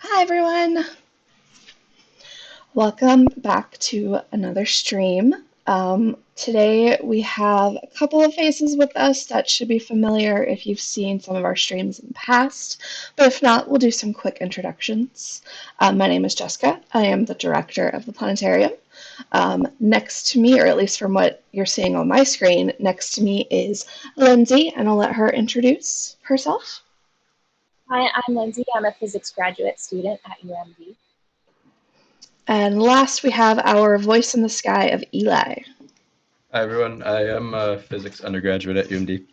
Hi everyone! Welcome back to another stream. Today we have a couple of faces with us that should be familiar if you've seen some of our streams in the past, but if not, we'll do some quick introductions. My name is Jessica. I am the director of the Planetarium. Next to me, or at least from what you're seeing on my screen, next to me is Lindsay, and I'll let her introduce herself. Hi, I'm Lindsay. I'm a physics graduate student at UMD. And last, we have our voice in the sky of Eli. Hi everyone, I am a physics undergraduate at UMD.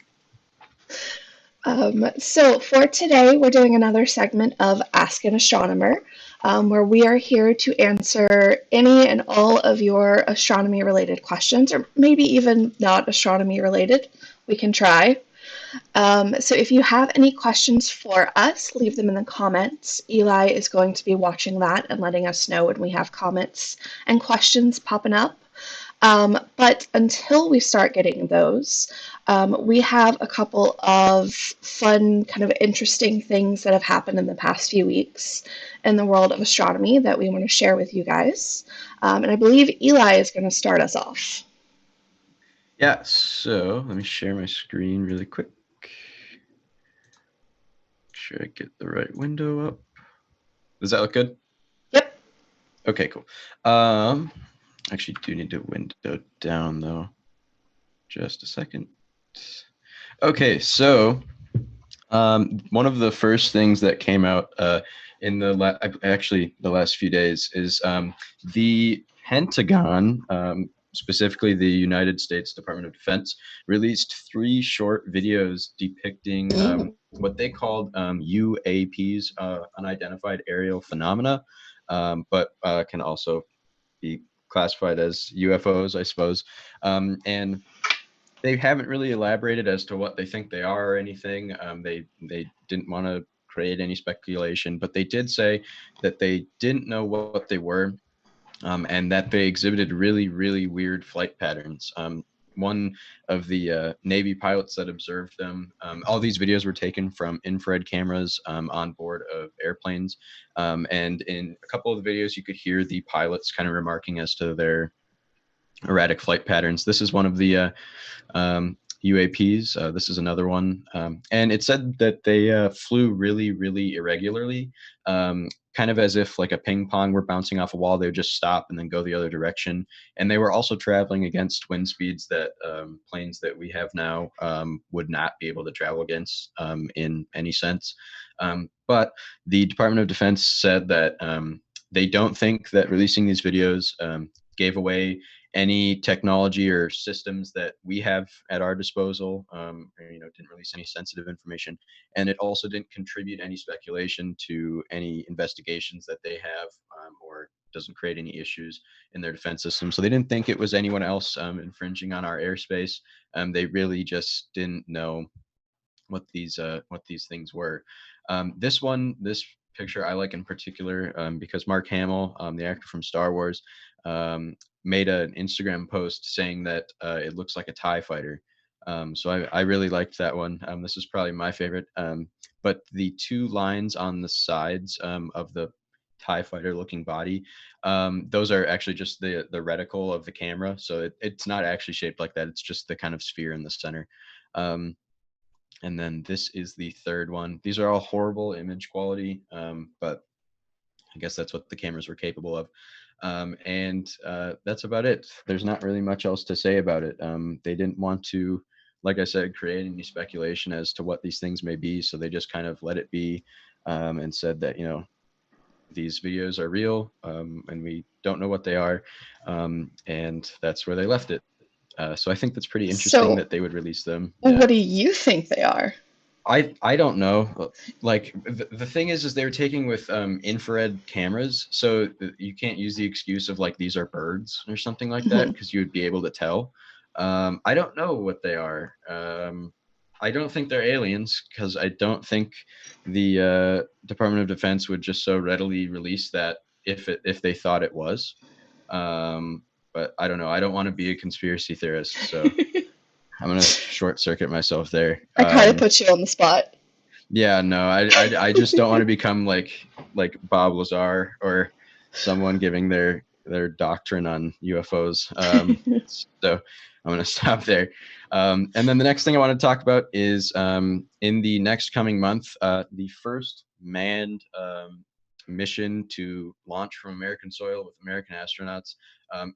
So for today, we're doing another segment of Ask an Astronomer, where we are here to answer any and all of your astronomy-related questions, or maybe even not astronomy-related. We can try. So if you have any questions for us, leave them in the comments. Eli is going to be watching that and letting us know when we have comments and questions popping up. But until we start getting those, we have a couple of fun, kind of interesting things that have happened in the past few weeks in the world of astronomy that we want to share with you guys. And I believe Eli is going to start us off. Yeah, so let me share my screen really quick. Make sure I get the right window up. Does that look good? Yep. Okay, cool. Actually do need to window down though. Just a second. Okay, so one of the first things that came out in the last few days is the Pentagon, specifically the United States Department of Defense, released 3 short videos depicting what they called UAPs, unidentified aerial phenomena, but can also be classified as UFOs, I suppose. And they haven't really elaborated as to what they think they are or anything. They didn't want to create any speculation, but they did say that they didn't know what they were, and that they exhibited really, really weird flight patterns. One of the Navy pilots that observed them, all these videos were taken from infrared cameras on board of airplanes. And in a couple of the videos, you could hear the pilots kind of remarking as to their erratic flight patterns. This is one of the UAPs. This is another one. And it said that they flew really, really irregularly, kind of as if like a ping pong were bouncing off a wall. They would just stop and then go the other direction. And they were also traveling against wind speeds that planes that we have now would not be able to travel against in any sense. But the Department of Defense said that they don't think that releasing these videos gave away any technology or systems that we have at our disposal. Didn't release any sensitive information, and it also didn't contribute any speculation to any investigations that they have, or doesn't create any issues in their defense system. So they didn't think it was anyone else infringing on our airspace. They really just didn't know what these things were. This picture I like in particular because Mark Hamill, the actor from Star Wars, made an Instagram post saying that it looks like a TIE fighter. So I really liked that one. This is probably my favorite. But the 2 lines on the sides of the TIE fighter looking body, those are actually just the reticle of the camera. So it's not actually shaped like that. It's just the kind of sphere in the center. And then this is the 3rd one. These are all horrible image quality, but I guess that's what the cameras were capable of. And that's about it. There's not really much else to say about it. They didn't want to, like I said, create any speculation as to what these things may be. So they just kind of let it be, and said that, these videos are real, and we don't know what they are. And that's where they left it. So I think that's pretty interesting So, that they would release them. Yeah. what do you think they are? I don't know. Like the thing is they were taking with infrared cameras, so you can't use the excuse of like these are birds or something like that because you would be able to tell. I don't know what they are. I don't think they're aliens because I don't think the Department of Defense would just so readily release that if they thought it was. But I don't know. I don't want to be a conspiracy theorist, so I'm gonna short circuit myself there. I kind of put you on the spot. Yeah, no, I just don't want to become like Bob Lazar or someone giving their doctrine on UFOs. So I'm going to stop there. And then the next thing I want to talk about is in the next coming month, the first manned mission to launch from American soil with American astronauts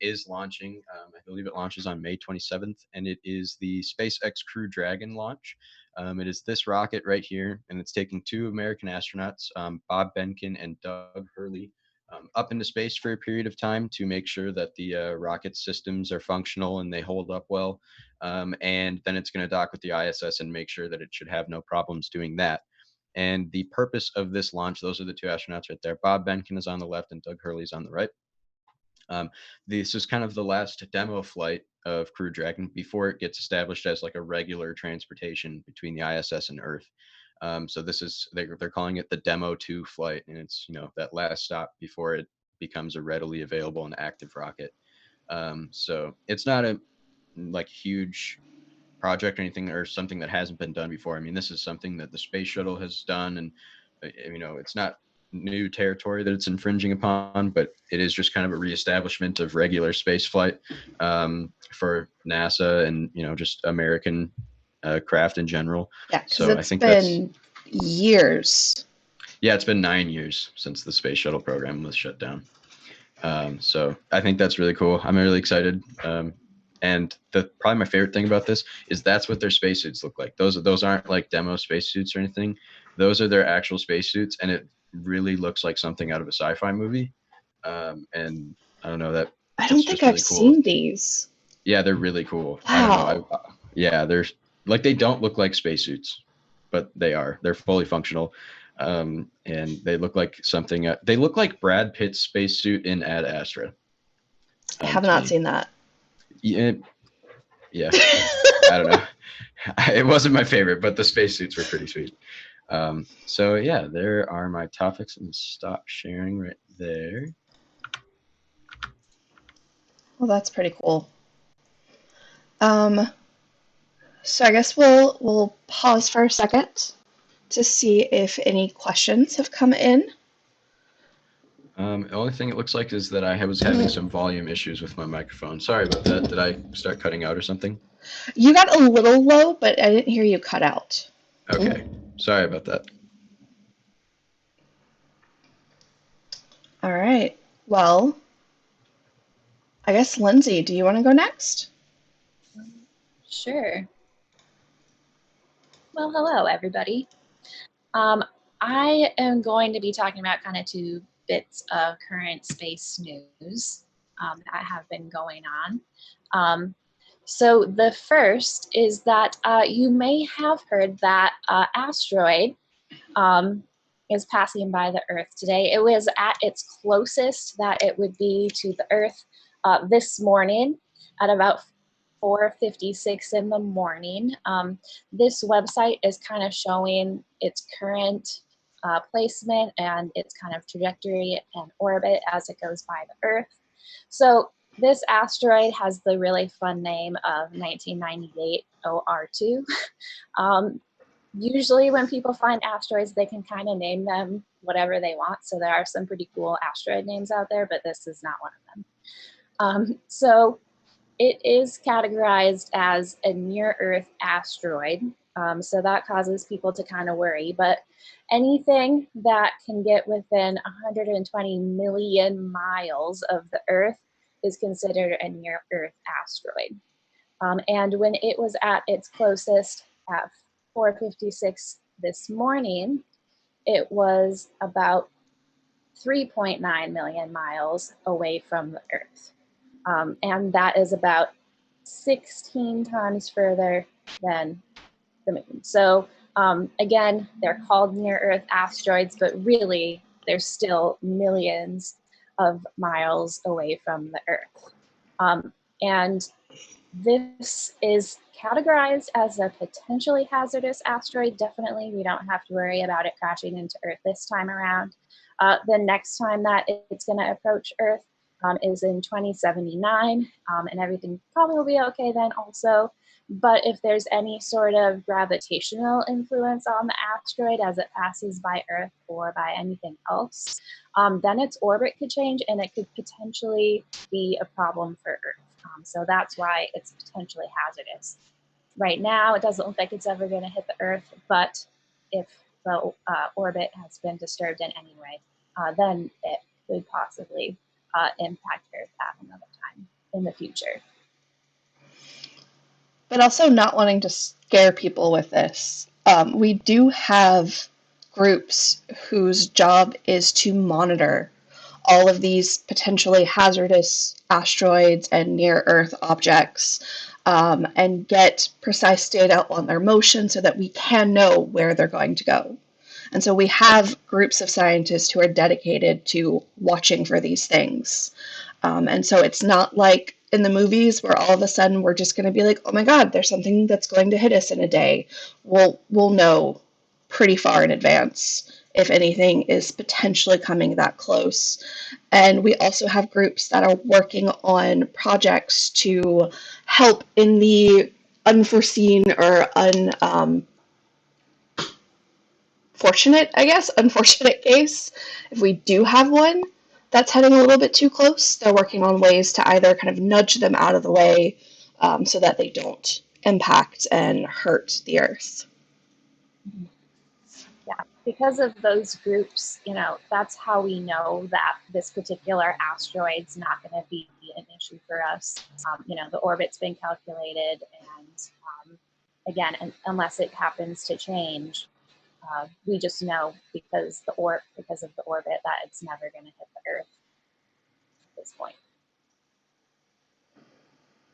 is launching. I believe it launches on May 27th, and it is the SpaceX Crew Dragon launch. It is this rocket right here, and it's taking two American astronauts, Bob Behnken and Doug Hurley, up into space for a period of time to make sure that the rocket systems are functional and they hold up well. And then it's going to dock with the ISS and make sure that it should have no problems doing that. And the purpose of this launch, those are the two astronauts right there. Bob Behnken is on the left and Doug Hurley's on the right. This is kind of the last demo flight of Crew Dragon before it gets established as like a regular transportation between the ISS and Earth. So this is they're calling it the Demo 2 flight, and it's that last stop before it becomes a readily available and active rocket. So it's not a like huge project or anything or something that hasn't been done before. I mean, this is something that the space shuttle has done, and it's not new territory that it's infringing upon, but it is just kind of a reestablishment of regular space flight for NASA and just American craft in general. Yeah, because So I it's think been years. Yeah, it's been 9 years since the space shuttle program was shut down. So I think that's really cool. I'm really excited. And probably my favorite thing about this is that's what their spacesuits look like. Those aren't like demo spacesuits or anything. Those are their actual spacesuits, and it really looks like something out of a sci-fi movie. And I don't know, that I it's don't think just I've really cool. seen these. Yeah, they're really cool. I don't Wow. know. Yeah, they're like, they don't look like spacesuits, but they are. They're fully functional. And they look like something. They look like Brad Pitt's spacesuit in Ad Astra. I have To not me. seen that. Yeah. I don't know. It wasn't my favorite, but the spacesuits were pretty sweet. So yeah, there are my topics, and stop sharing right there. Well, that's pretty cool. So I guess we'll pause for a second to see if any questions have come in. The only thing it looks like is that I was having some volume issues with my microphone. Sorry about that. Did I start cutting out or something? You got a little low, but I didn't hear you cut out. Okay. Sorry about that. All right. Well, I guess Lindsay, do you want to go next? Sure. Well, hello, everybody. I am going to be talking about kind of two bits of current space news that have been going on. So the first is that you may have heard that asteroid is passing by the Earth today. It was at its closest that it would be to the Earth this morning at about 4:56 in the morning. This website is kind of showing its current placement and its kind of trajectory and orbit as it goes by the Earth. So this asteroid has the really fun name of 1998 OR2. Usually when people find asteroids, they can kind of name them whatever they want. So there are some pretty cool asteroid names out there, but this is not one of them. So it is categorized as a near-Earth asteroid. So that causes people to kind of worry. But anything that can get within 120 million miles of the Earth is considered a near-Earth asteroid. And when it was at its closest at 4:56 this morning, it was about 3.9 million miles away from the Earth. And that is about 16 times further than the moon. So again, they're called near-Earth asteroids, but really they're still millions of miles away from the Earth. And this is categorized as a potentially hazardous asteroid. Definitely, we don't have to worry about it crashing into Earth this time around. The next time that it's going to approach Earth is in 2079, and everything probably will be okay then also. But if there's any sort of gravitational influence on the asteroid as it passes by Earth or by anything else, then its orbit could change and it could potentially be a problem for Earth. So that's why it's potentially hazardous. Right now, it doesn't look like it's ever going to hit the Earth, but if the orbit has been disturbed in any way, then it could possibly impact Earth at another time in the future. But also not wanting to scare people with this. We do have groups whose job is to monitor all of these potentially hazardous asteroids and near-Earth objects and get precise data on their motion so that we can know where they're going to go. And so we have groups of scientists who are dedicated to watching for these things. And so it's not like in the movies where all of a sudden we're just going to be like, oh my God, there's something that's going to hit us in a day. We'll know pretty far in advance if anything is potentially coming that close. And we also have groups that are working on projects to help in the unforeseen or unfortunate case, if we do have one that's heading a little bit too close, they're working on ways to either kind of nudge them out of the way so that they don't impact and hurt the Earth. Yeah, because of those groups, that's how we know that this particular asteroid's not going to be an issue for us. The orbit's been calculated, and again, unless it happens to change, we just know because of the orbit that it's never going to hit the Earth at this point.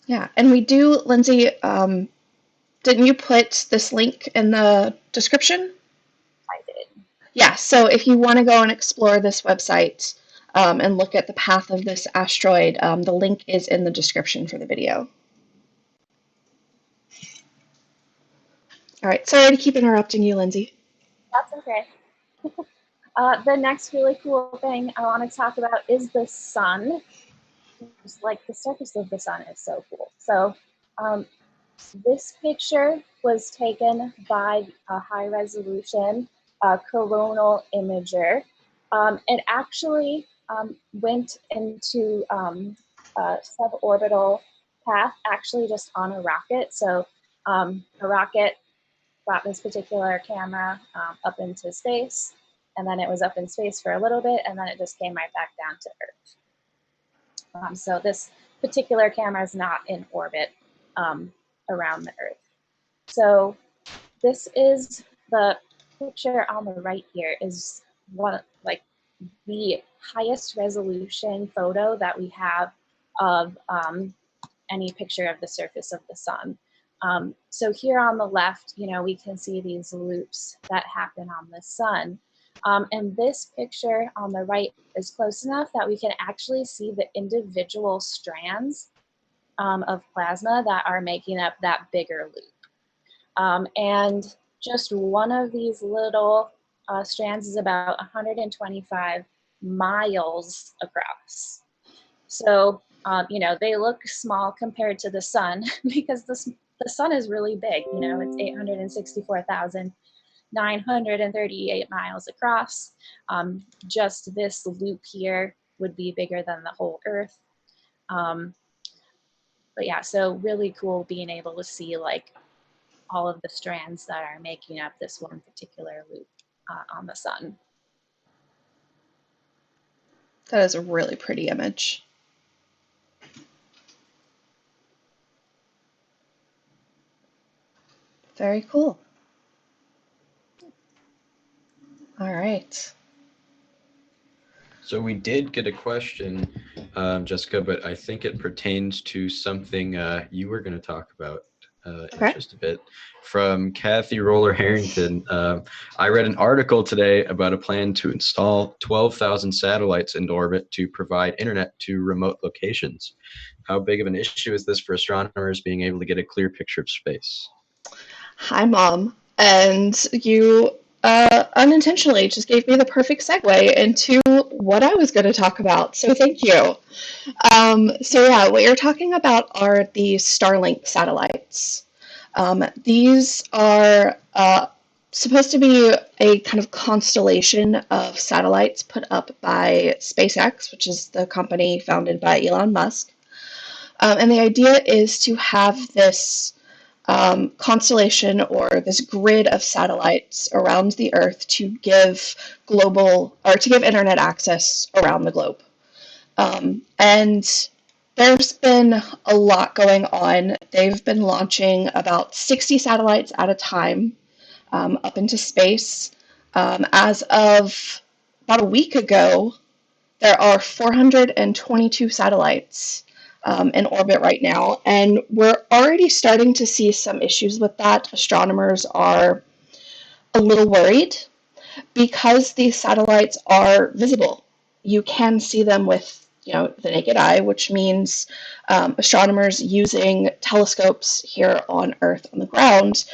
Yeah, and we do, Lindsay, didn't you put this link in the description? I did. Yeah, so if you want to go and explore this website and look at the path of this asteroid, the link is in the description for the video. All right, sorry to keep interrupting you, Lindsay. That's okay. The next really cool thing I want to talk about is the sun. Just like the surface of the sun is so cool. So this picture was taken by a high resolution coronal imager. It actually went into a suborbital path, actually just on a rocket. So a rocket got this particular camera up into space, and then it was up in space for a little bit, and then it just came right back down to Earth. So this particular camera is not in orbit around the Earth. So this is the picture on the right here is the highest resolution photo that we have of any picture of the surface of the sun. So here on the left, we can see these loops that happen on the sun. And this picture on the right is close enough that we can actually see the individual strands of plasma that are making up that bigger loop. And just one of these little strands is about 125 miles across. So, they look small compared to the sun because the sun is really big. It's 864,938 miles across. Just this loop here would be bigger than the whole Earth. But yeah, so really cool being able to see like all of the strands that are making up this one particular loop on the sun. That is a really pretty image. Very cool. All right. So we did get a question, Jessica, but I think it pertains to something you were going to talk about in just a bit. From Kathy Roller Harrington, I read an article today about a plan to install 12,000 satellites into orbit to provide internet to remote locations. How big of an issue is this for astronomers being able to get a clear picture of space? Hi, Mom. And you unintentionally just gave me the perfect segue into what I was going to talk about. So thank you. So yeah, what you're talking about are the Starlink satellites. These are supposed to be a kind of constellation of satellites put up by SpaceX, which is the company founded by Elon Musk. And the idea is to have this constellation or this grid of satellites around the Earth to give internet access around the globe. And there's been a lot going on. They've been launching about 60 satellites at a time up into space. As of about a week ago, there are 422 satellites in orbit right now, and we're already starting to see some issues with that. Astronomers are a little worried because these satellites are visible. You can see them with the naked eye, which means astronomers using telescopes here on Earth on the ground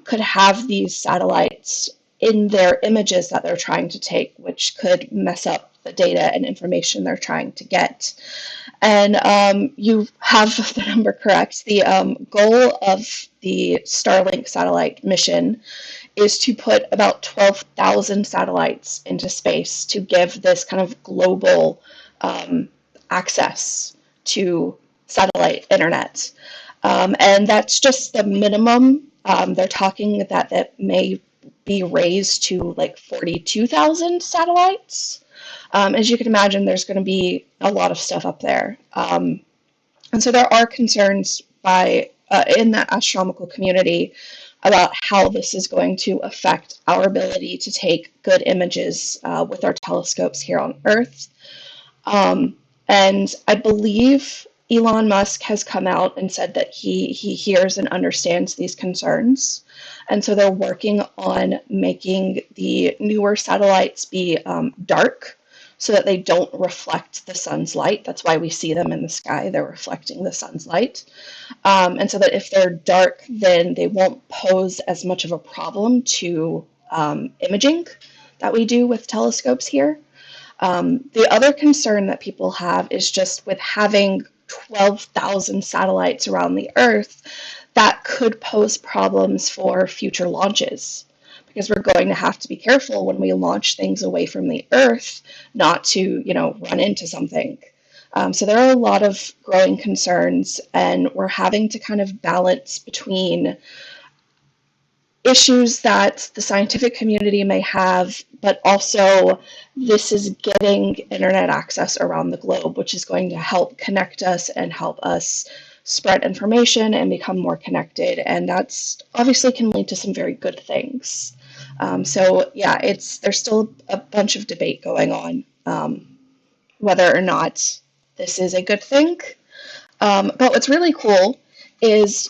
could have these satellites in their images that they're trying to take, which could mess up the data and information they're trying to get. And you have the number correct. The goal of the Starlink satellite mission is to put about 12,000 satellites into space to give this kind of global access to satellite internet. And that's just the minimum. They're talking that it may be raised to like 42,000 satellites. As you can imagine, there's going to be a lot of stuff up there. And so there are concerns in the astronomical community about how this is going to affect our ability to take good images with our telescopes here on Earth. And I believe Elon Musk has come out and said that he hears and understands these concerns. And so they're working on making the newer satellites be dark so that they don't reflect the sun's light. That's why we see them in the sky. They're reflecting the sun's light. And so that if they're dark, then they won't pose as much of a problem to imaging that we do with telescopes here. The other concern that people have is just with having 12,000 satellites around the Earth, that could pose problems for future launches, because we're going to have to be careful when we launch things away from the Earth not to, run into something. So there are a lot of growing concerns, and we're having to kind of balance between issues that the scientific community may have, but also this is getting internet access around the globe, which is going to help connect us and help us spread information and become more connected. And that's obviously can lead to some very good things. So yeah, there's still a bunch of debate going on whether or not this is a good thing. But what's really cool is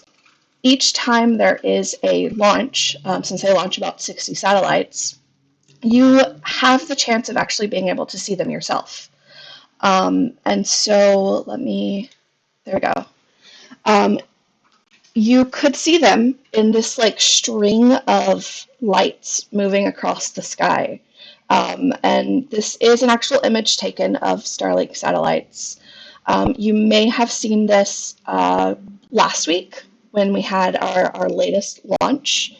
each time there is a launch, since they launch about 60 satellites, you have the chance of actually being able to see them yourself. And so there we go. You could see them in this like string of lights moving across the sky. And this is an actual image taken of Starlink satellites. You may have seen this last week when we had our latest launch.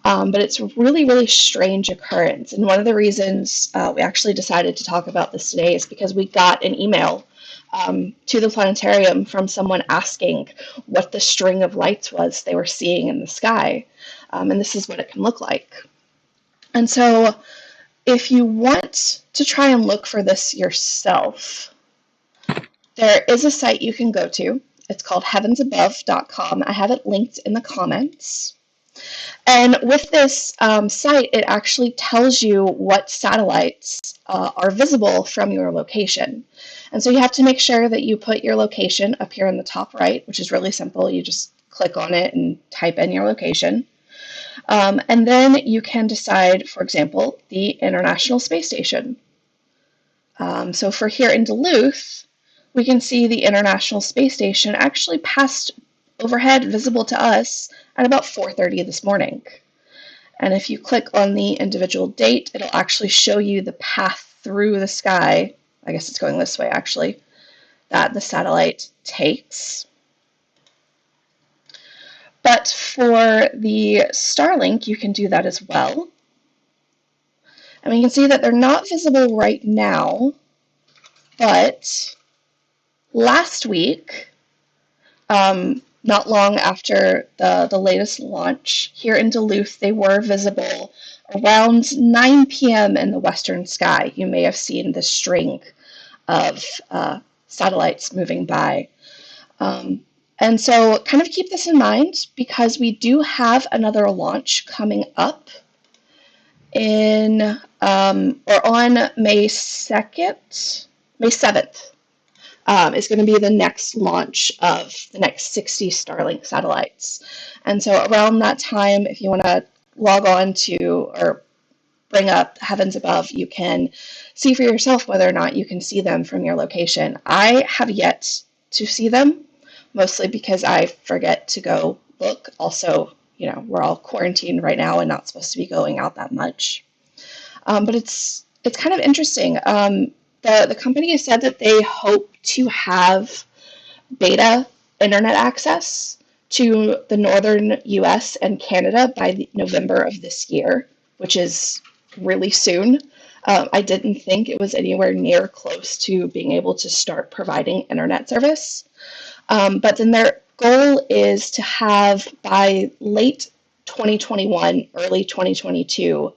But it's a really, really strange occurrence. And one of the reasons we actually decided to talk about this today is because we got an email to the planetarium from someone asking what the string of lights was they were seeing in the sky. And this is what it can look like. And so if you want to try and look for this yourself, there is a site you can go to. It's called heavensabove.com. I have it linked in the comments. And with this site, it actually tells you what satellites are visible from your location. And so you have to make sure that you put your location up here in the top right, which is really simple. You just click on it and type in your location. And then you can decide, for example, the International Space Station. So for here in Duluth, we can see the International Space Station actually passed overhead, visible to us, at about 4:30 this morning. And if you click on the individual date, it'll actually show you the path through the sky. I guess it's going this way, actually, that the satellite takes. But for the Starlink, you can do that as well. And we can see that they're not visible right now, but last week, not long after the latest launch, here in Duluth, they were visible around 9 p.m. in the western sky. You may have seen the string of satellites moving by. And so kind of keep this in mind because we do have another launch coming up in or on May 2nd, May 7th. Is going to be the next launch of the next 60 Starlink satellites. And so around that time, if you want to log on to or bring up Heavens Above, you can see for yourself whether or not you can see them from your location. I have yet to see them, mostly because I forget to go look. Also, we're all quarantined right now and not supposed to be going out that much. But it's kind of interesting. The company has said that they hope to have beta internet access to the northern US and Canada by November of this year, which is really soon. I didn't think it was anywhere near close to being able to start providing internet service. But then their goal is to have by late 2021, early 2022,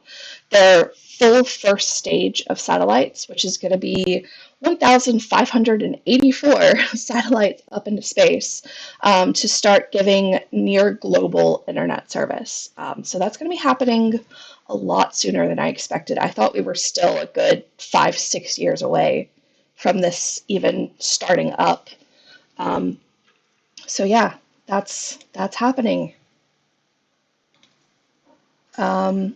their full first stage of satellites, which is going to be 1,584 satellites up into space, to start giving near global internet service. So that's going to be happening a lot sooner than I expected. I thought we were still a good 5-6 years away from this even starting up. So yeah, that's happening. I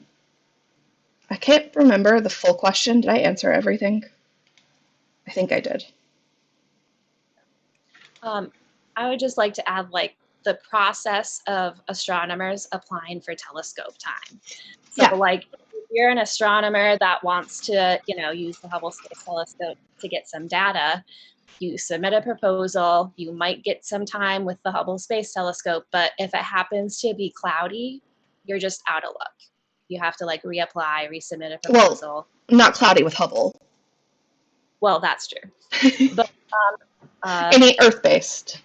can't remember the full question. Did I answer everything? I think I did. I would just like to add the process of astronomers applying for telescope time. So if you're an astronomer that wants to, use the Hubble Space Telescope to get some data, you submit a proposal, you might get some time with the Hubble Space Telescope, but if it happens to be cloudy, you're just out of luck. You have to reapply, resubmit a proposal. Well, not cloudy with Hubble. Well, that's true. But any Earth-based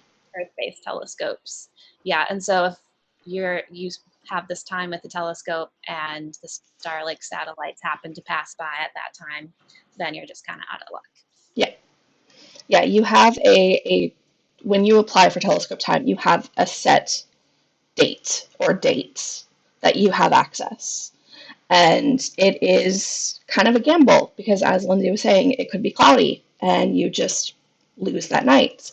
telescopes. Yeah, and so if you have this time with the telescope and the Starlink satellites happen to pass by at that time, then you're just kind of out of luck. Yeah, you have when you apply for telescope time, you have a set date or dates that you have access. And it is kind of a gamble because, as Lindsay was saying, it could be cloudy and you just lose that night.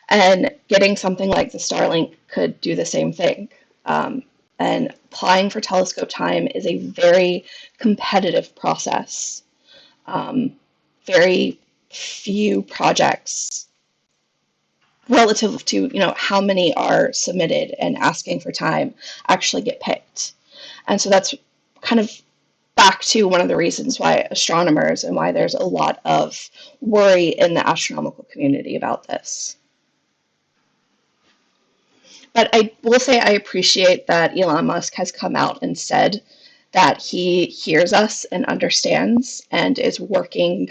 And getting something like the Starlink could do the same thing. And applying for telescope time is a very competitive process. Very few projects relative to how many are submitted and asking for time actually get picked. And so that's kind of back to one of the reasons why astronomers and why there's a lot of worry in the astronomical community about this. But I will say I appreciate that Elon Musk has come out and said that he hears us and understands and is working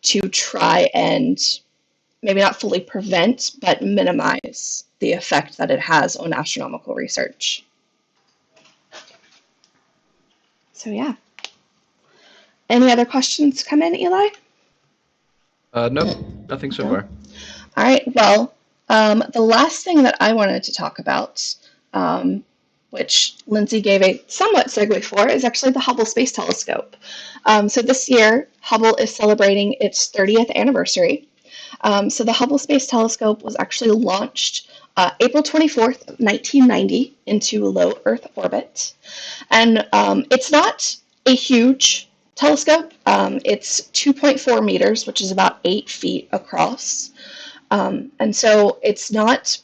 to try and maybe not fully prevent, but minimize the effect that it has on astronomical research. So yeah. Any other questions come in, Eli? Nope, nothing so far. All right, well, the last thing that I wanted to talk about, which Lindsay gave a somewhat segue for, is actually the Hubble Space Telescope. So this year, Hubble is celebrating its 30th anniversary. So the Hubble Space Telescope was actually launched April 24th, 1990 into low Earth orbit. And it's not a huge telescope. It's 2.4 meters, which is about 8 feet across. And so it's not,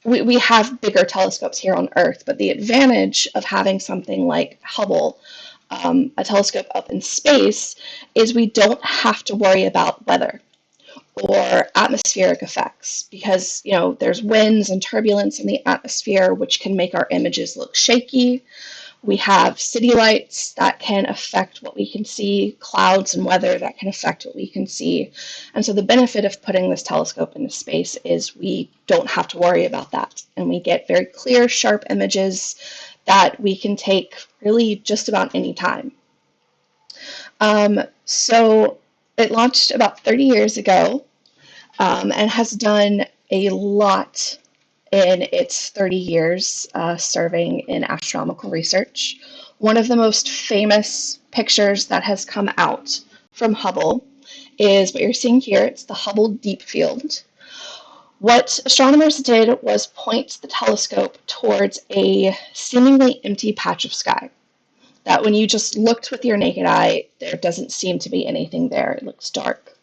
we have bigger telescopes here on Earth, but the advantage of having something like Hubble, a telescope up in space, is we don't have to worry about weather. or atmospheric effects, because there's winds and turbulence in the atmosphere which can make our images look shaky. We have city lights that can affect what we can see, clouds and weather that can affect what we can see. And so the benefit of putting this telescope into space is we don't have to worry about that, and we get very clear, sharp images that we can take really just about any time. So it launched about 30 years ago, and has done a lot in its 30 years serving in astronomical research. One of the most famous pictures that has come out from Hubble is what you're seeing here. It's the Hubble Deep Field. What astronomers did was point the telescope towards a seemingly empty patch of sky, that when you just looked with your naked eye, there doesn't seem to be anything there. It looks dark.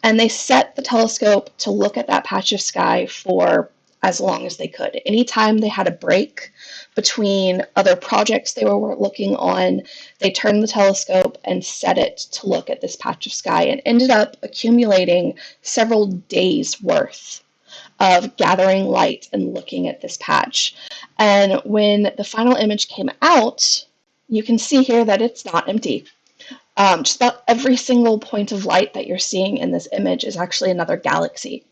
And they set the telescope to look at that patch of sky for as long as they could. Anytime they had a break between other projects they were looking on, they turned the telescope and set it to look at this patch of sky, and ended up accumulating several days worth of gathering light and looking at this patch. And when the final image came out, you can see here that it's not empty. Just about every single point of light that you're seeing in this image is actually another galaxy.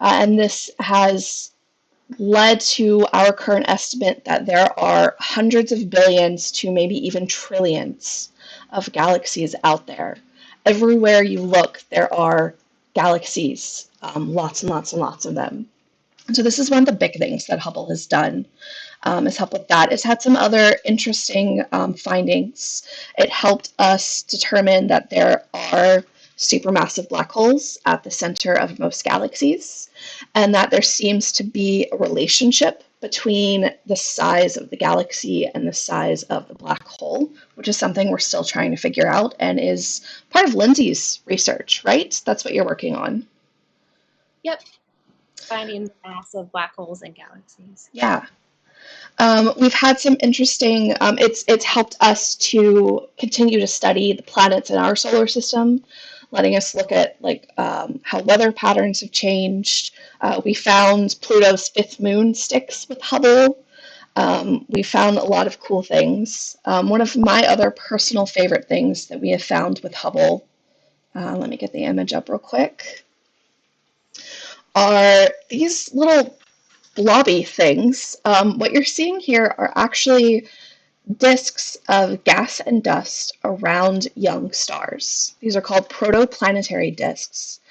And this has led to our current estimate that there are hundreds of billions to maybe even trillions of galaxies out there. Everywhere you look, there are galaxies, lots and lots and lots of them. And so this is one of the big things that Hubble has done, is help with that. It's had some other interesting findings. It helped us determine that there are supermassive black holes at the center of most galaxies, and that there seems to be a relationship between the size of the galaxy and the size of the black hole, which is something we're still trying to figure out and is part of Lindsay's research, right? That's what you're working on. Yep. Finding the mass of black holes and galaxies. Yeah. We've had some interesting, it's helped us to continue to study the planets in our solar system, letting us look at how weather patterns have changed. We found Pluto's fifth moon sticks with Hubble. We found a lot of cool things. One of my other personal favorite things that we have found with Hubble, let me get the image up real quick, are these little blobby things. What you're seeing here are actually disks of gas and dust around young stars. These are called Protoplanetary Discs.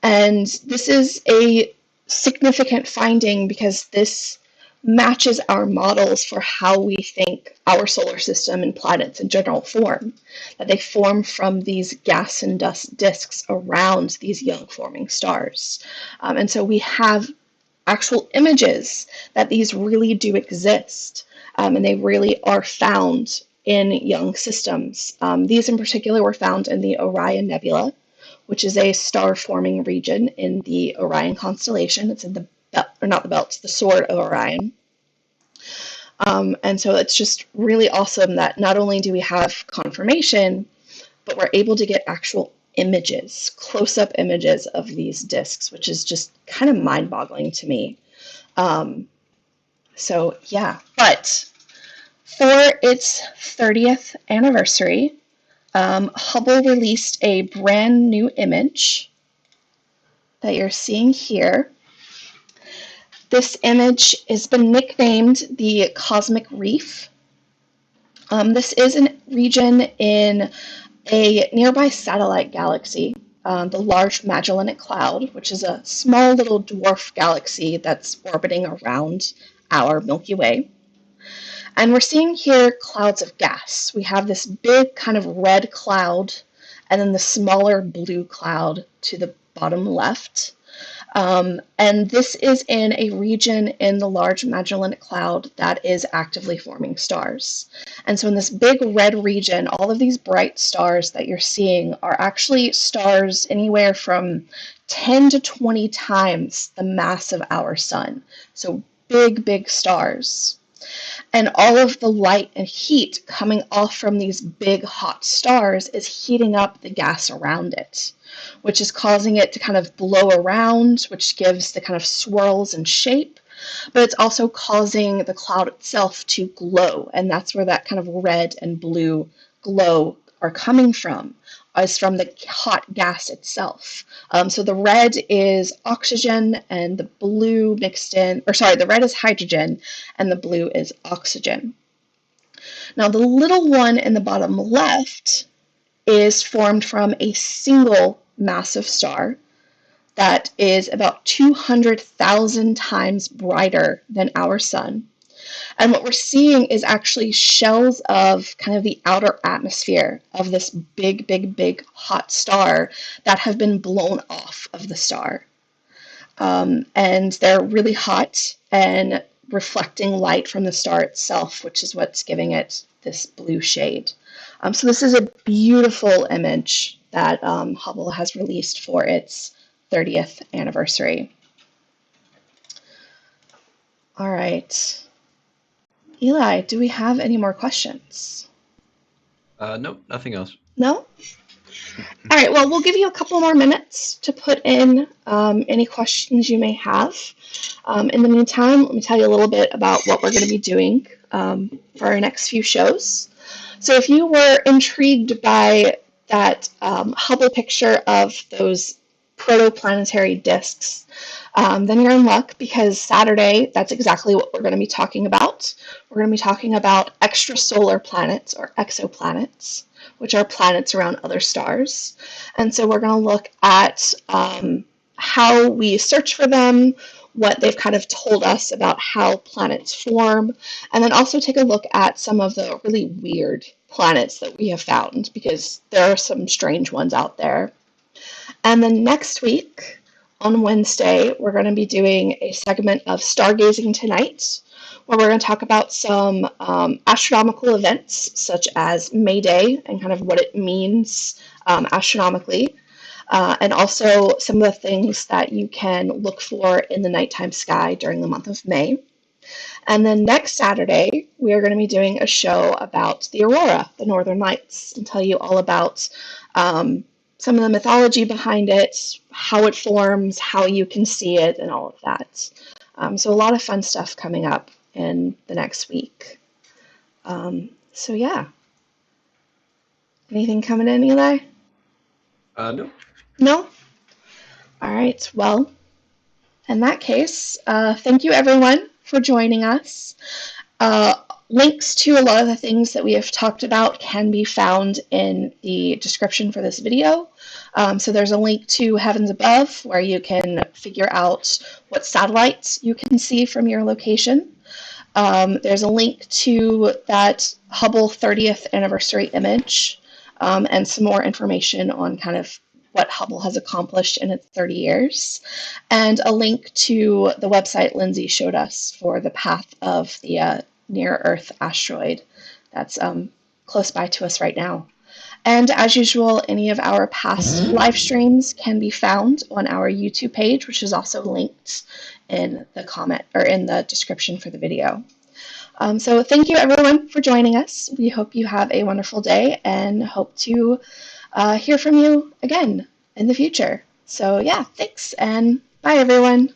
And this is a significant finding because this matches our models for how we think our solar system and planets in general form, that they form from these gas and dust disks around these young forming stars. And so we have actual images that these really do exist, and they really are found in young systems. These in particular were found in the Orion Nebula, which is a star-forming region in the Orion constellation. It's in the belt, or not the belt, the sword of Orion. And so it's just really awesome that not only do we have confirmation, but we're able to get actual images, close-up images of these disks, which is just kind of mind-boggling to me. So yeah, but for its 30th anniversary, Hubble released a brand new image that you're seeing here. This image has been nicknamed the Cosmic Reef. This is a region in a nearby satellite galaxy, the Large Magellanic Cloud, which is a small little dwarf galaxy that's orbiting around our Milky Way. And we're seeing here clouds of gas. We have this big kind of red cloud, and then the smaller blue cloud to the bottom left. And this is in a region in the Large Magellanic Cloud that is actively forming stars. And so in this big red region, all of these bright stars that you're seeing are actually stars anywhere from 10 to 20 times the mass of our sun. So big, big stars. And all of the light and heat coming off from these big hot stars is heating up the gas around it, which is causing it to kind of blow around, which gives the kind of swirls and shape. But it's also causing the cloud itself to glow, and that's where that kind of red and blue glow are coming from, is from the hot gas itself. So the red is oxygen and the blue mixed in, or sorry, the red is hydrogen and the blue is oxygen. Now the little one in the bottom left is formed from a single massive star that is about 200,000 times brighter than our sun. And what we're seeing is actually shells of kind of the outer atmosphere of this big, big, big hot star that have been blown off of the star. And they're really hot and reflecting light from the star itself, which is what's giving it this blue shade. So this is a beautiful image that Hubble has released for its 30th anniversary. All right. Eli, do we have any more questions? Nope, nothing else. No? All right, well, we'll give you a couple more minutes to put in any questions you may have. In the meantime, let me tell you a little bit about what we're going to be doing for our next few shows. So if you were intrigued by that Hubble picture of those protoplanetary discs, then you're in luck, because Saturday, that's exactly what we're going to be talking about. We're going to be talking about extrasolar planets, or exoplanets, which are planets around other stars. And so we're going to look at how we search for them, what they've kind of told us about how planets form, and then also take a look at some of the really weird planets that we have found, because there are some strange ones out there. And then next week, on Wednesday, we're going to be doing a segment of Stargazing Tonight, where we're going to talk about some astronomical events, such as May Day and kind of what it means astronomically, and also some of the things that you can look for in the nighttime sky during the month of May. And then next Saturday, we are going to be doing a show about the aurora, the northern lights, and tell you all about some of the mythology behind it, how it forms, how you can see it, and all of that. So a lot of fun stuff coming up in the next week. So yeah. Anything coming in, Eli? No. No? All right. Well, in that case, thank you everyone for joining us. Links to a lot of the things that we have talked about can be found in the description for this video. So there's a link to Heavens Above, where you can figure out what satellites you can see from your location. There's a link to that Hubble 30th anniversary image, and some more information on kind of what Hubble has accomplished in its 30 years, and a link to the website Lindsay showed us for the path of the near-Earth asteroid that's close by to us right now. And as usual, any of our past live streams can be found on our YouTube page, which is also linked in the comment or in the description for the video. So thank you everyone for joining us. We hope you have a wonderful day and hope to hear from you again in the future. So yeah, thanks and bye everyone.